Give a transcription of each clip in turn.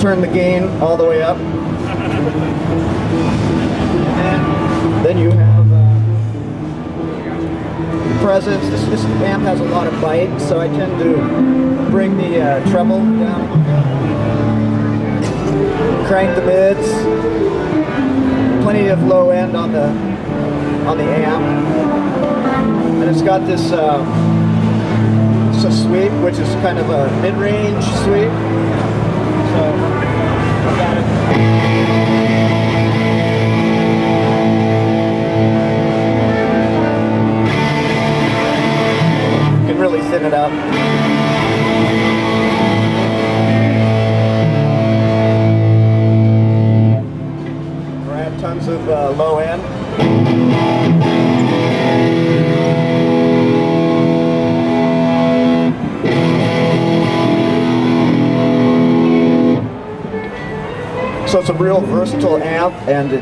turn the gain all the way up. And then you have presence. This amp has a lot of bite, so I tend to bring the treble down. Crank the mids. Plenty of low end on the amp, and it's got this sweep, which is kind of a mid-range sweep. So I got it. Really thin it up. I have tons of low end. So it's a real versatile amp, and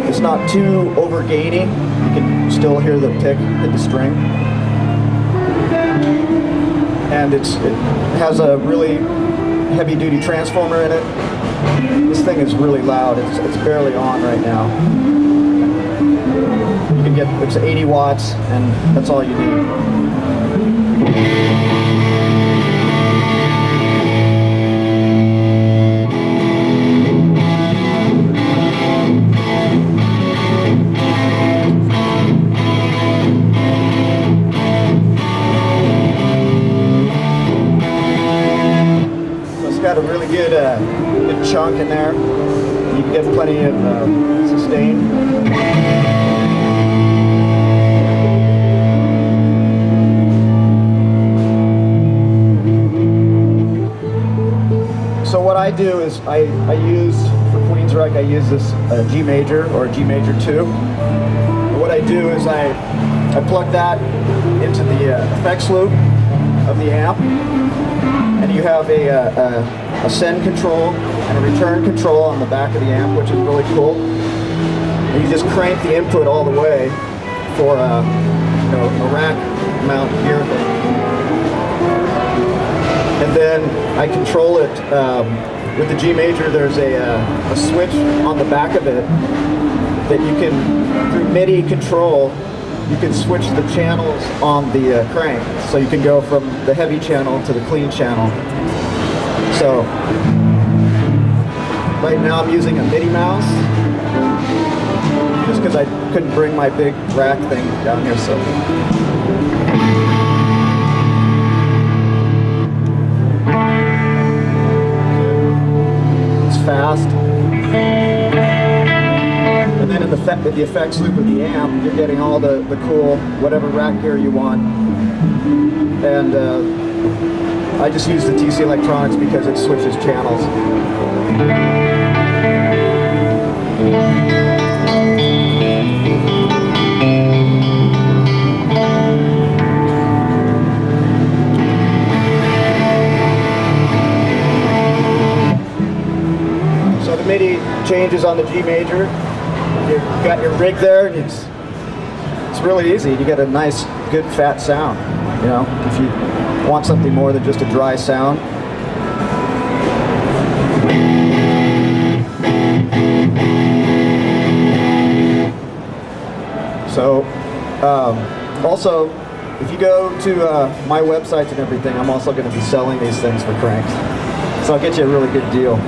it's not too over-gainy. You can still hear the pick hit the string. And it has a really heavy-duty transformer in it. This thing is really loud. It's barely on right now. You can get, it's 80 watts, and that's all you need. Got a really good chunk in there. You can get plenty of sustain. So what I do is I use, for Queensryche, I use this G major or G major 2. And what I do is I plug that into the effects loop of the amp. And you have a send control and a return control on the back of the amp, which is really cool. And you just crank the input all the way for a rack mount gear thing. And then I control it with the G major. There's a switch on the back of it that you can, through MIDI control, you can switch the channels on the crank. So you can go from the heavy channel to the clean channel. So right now I'm using a MIDI mouse just because I couldn't bring my big rack thing down here. So it's fast. And then in the effects loop of the amp, you're getting all the cool whatever rack gear you want. And I just use the TC Electronics because it switches channels. So the MIDI changes on the G major. You've got your rig there, and it's really easy. You get a nice, good, fat sound. You know, if you want something more than just a dry sound. So, also, if you go to my websites and everything, I'm also going to be selling these things for Krank. So I'll get you a really good deal.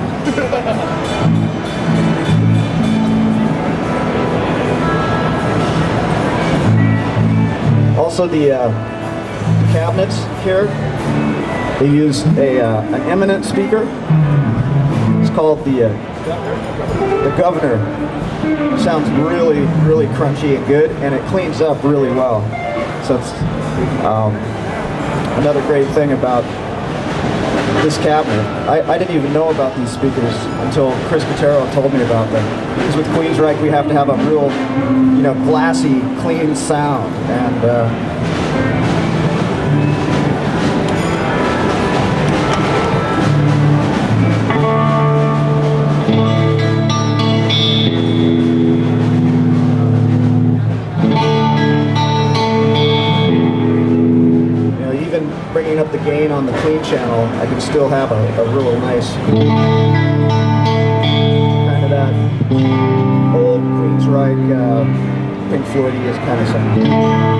Also, the cabinets here, they use an eminent speaker. It's called the Governor. It sounds really, really crunchy and good, and it cleans up really well. So it's another great thing about this cabinet. I didn't even know about these speakers until Chris Cotero told me about them. Because with Queensryche, we have to have a real, glassy, clean sound, and bringing up the gain on the clean channel, I can still still have a real nice kind of that old Queensryche, Pink Floyd-y kind of sound.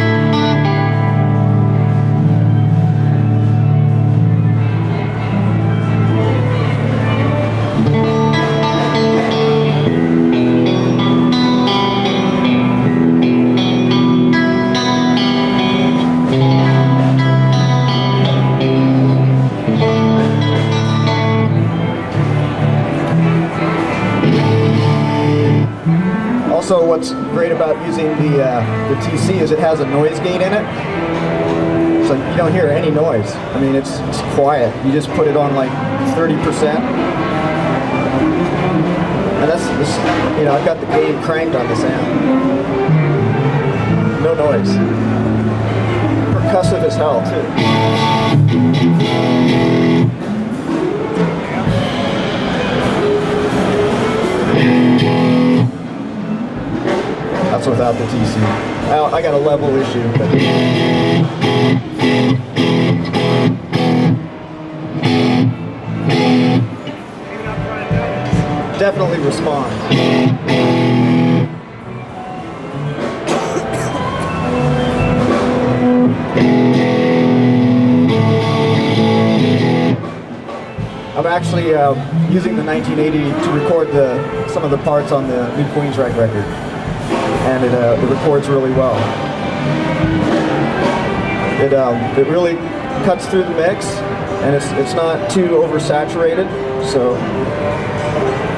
Also, what's great about using the TC is it has a noise gate in it, so you don't hear any noise. I mean, it's quiet. You just put it on like 30%, and that's this. You know, I've got the gain cranked on this amp. No noise. Percussive as hell too. That's without the TC. I got a level issue, but definitely responds. I'm actually using the 1980 to record some of the parts on the new Queensryche record. And it records really well. It really cuts through the mix, and it's not too oversaturated. So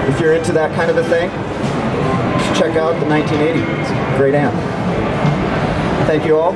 if you're into that kind of a thing, you should check out the 1980. It's a great amp. Thank you all.